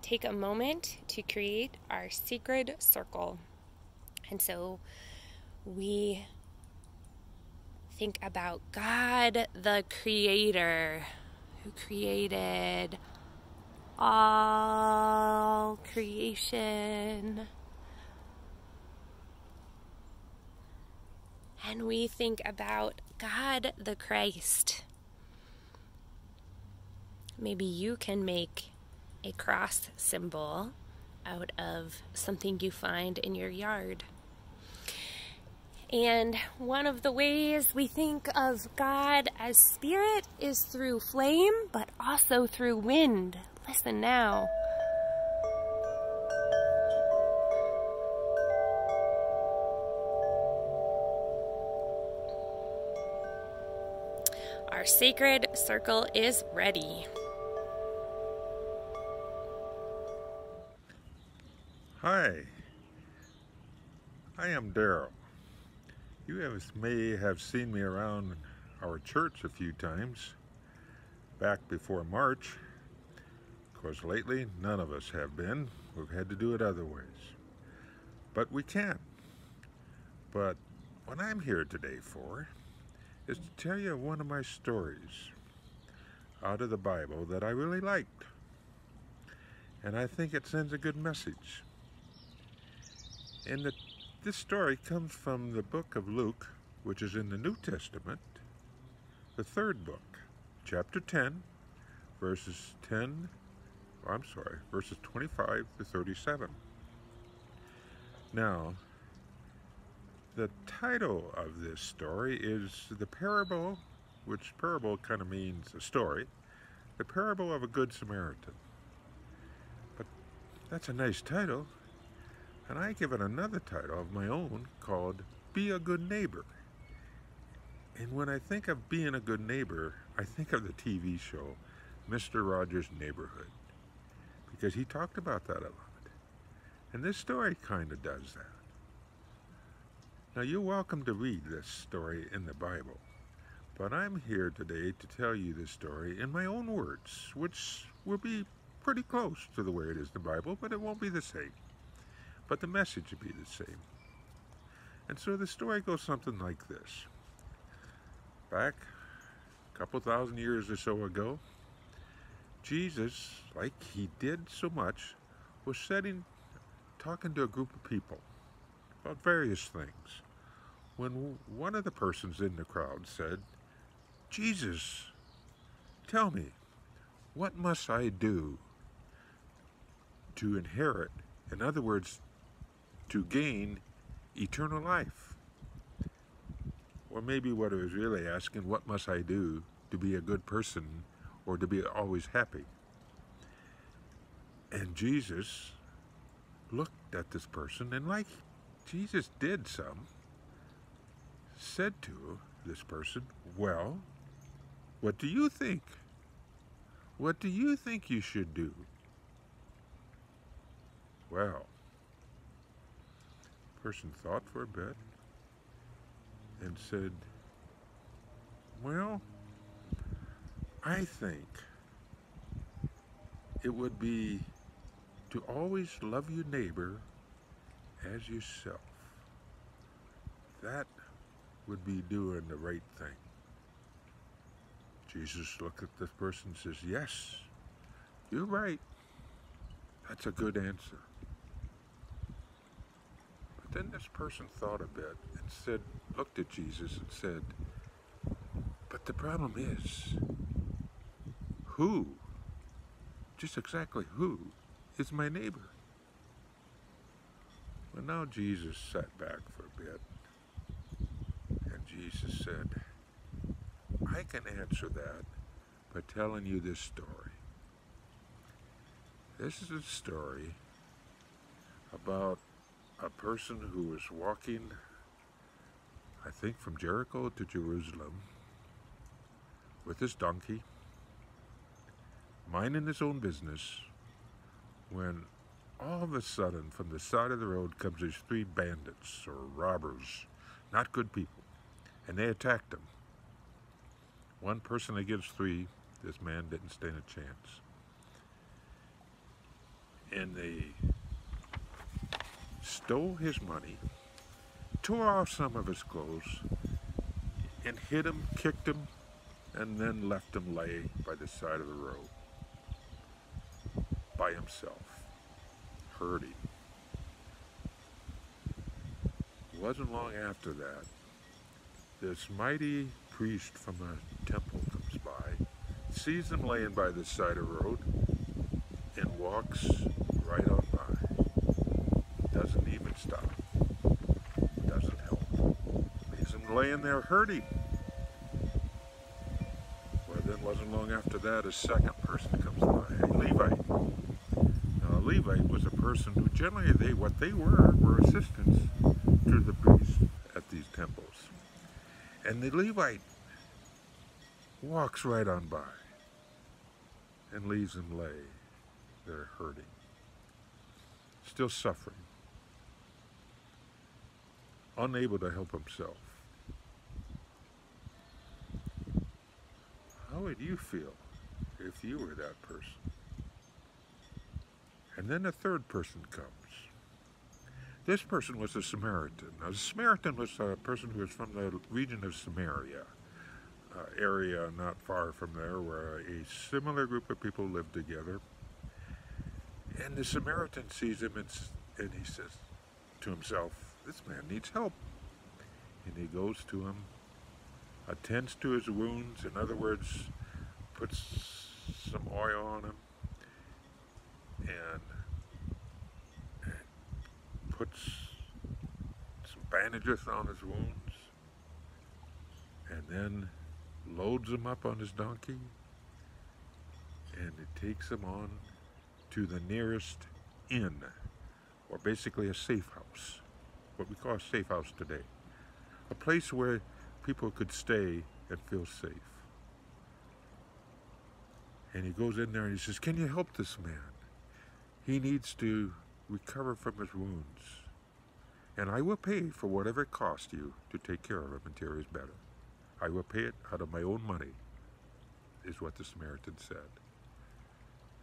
take a moment to create our sacred circle. And so we think about God, the Creator, who created all creation. And we think about God, the Christ. Maybe you can make a cross symbol out of something you find in your yard. And one of the ways we think of God as spirit is through flame, but also through wind. Listen now. Our sacred circle is ready. Hi, I am Daryl. You may have seen me around our church a few times back before March. Of course, lately, none of us have been. We've had to do it other ways. But we can. But what I'm here today for is to tell you one of my stories out of the Bible that I really liked. And I think it sends a good message. And this story comes from the book of Luke, which is in the New Testament, the third book, chapter 10, verses 25 to 37. Now, the title of this story is the parable, which parable kind of means a story, the parable of a Good Samaritan. But that's a nice title. And I give it another title of my own called Be a Good Neighbor. And when I think of being a good neighbor, I think of the TV show, Mr. Rogers' Neighborhood, because he talked about that a lot. And this story kind of does that. Now, you're welcome to read this story in the Bible, but I'm here today to tell you this story in my own words, which will be pretty close to the way it is in the Bible, but it won't be the same. But the message will be the same. And so the story goes something like this. Back a couple thousand years or so ago, Jesus, like he did so much, was talking to a group of people about various things, when one of the persons in the crowd said, "Jesus, tell me, what must I do to inherit, in other words, to gain eternal life?" Or maybe what I was really asking, what must I do to be a good person or to be always happy? And Jesus looked at this person, and like Jesus did some, said to this person, "Well, what do you think? What do you think you should do?" Well, the person thought for a bit and said, "Well, I think it would be to always love your neighbor as yourself. That would be doing the right thing." Jesus looked at this person and says, "Yes, you're right. That's a good answer." But then this person thought a bit and looked at Jesus and said, "But the problem is, who, just exactly who, is my neighbor?" Well, now Jesus sat back for a bit, and Jesus said, "I can answer that by telling you this story. This is a story about a person who was walking, I think, from Jericho to Jerusalem with his donkey, minding his own business, when all of a sudden from the side of the road comes these three bandits or robbers, not good people, and they attacked him. One person against three, this man didn't stand a chance. and they stole his money, tore off some of his clothes, and hit him, kicked him, and then left him lay by the side of the road by himself, hurting. It wasn't long after that, this mighty priest from a temple comes by, sees him laying by the side of the road, and walks right on by. Doesn't even stop. Doesn't help. Leaves him laying there hurting. Well, then wasn't long after that, a second person comes by, a Levite. Now, a Levite was a person who generally, what they were assistants to the priest at these temples. And the Levite walks right on by and leaves him lay there hurting, still suffering, unable to help himself. How would you feel if you were that person? And then a third person comes. This person was a Samaritan. Now, a Samaritan was a person who was from the region of Samaria, area not far from there where a similar group of people lived together. And the Samaritan sees him and he says to himself, this man needs help. And he goes to him, attends to his wounds, in other words, puts some oil on him, and puts some bandages on his wounds, and then loads him up on his donkey, and it takes him on to the nearest inn, or basically a safe house, what we call a safe house today, a place where people could stay and feel safe. And he goes in there and he says, can you help this man? He needs to recover from his wounds, and I will pay for whatever it costs you to take care of him until he's better. I will pay it out of my own money, is what the Samaritan said.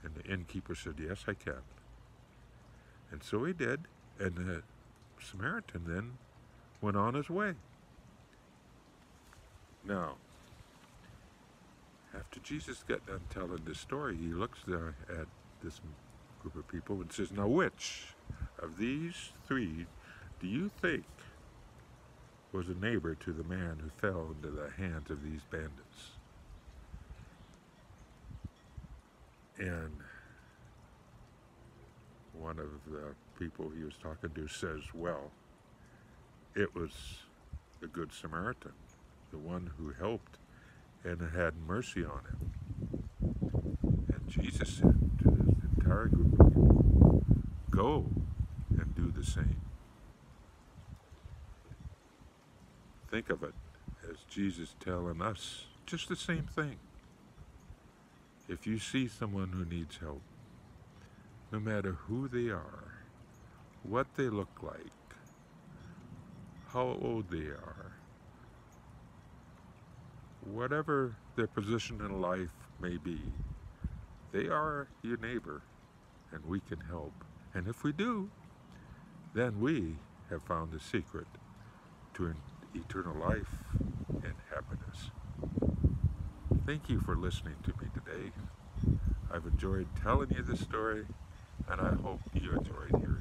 And the innkeeper said, yes, I can. And so he did, and the Samaritan then went on his way. Now, after Jesus got done telling this story, he looks there at this group of people and says, now which of these three do you think was a neighbor to the man who fell into the hands of these bandits? And one of the people he was talking to says, well, it was the Good Samaritan, the one who helped and had mercy on him. And Jesus said to this entire group of people, go and do the same. Think of it as Jesus telling us just the same thing. If you see someone who needs help, no matter who they are, what they look like, how old they are, whatever their position in life may be, they are your neighbor, and we can help. And if we do, then we have found the secret to eternal life and happiness. Thank you for listening to me today. I've enjoyed telling you this story, and I hope you enjoyed hearing it.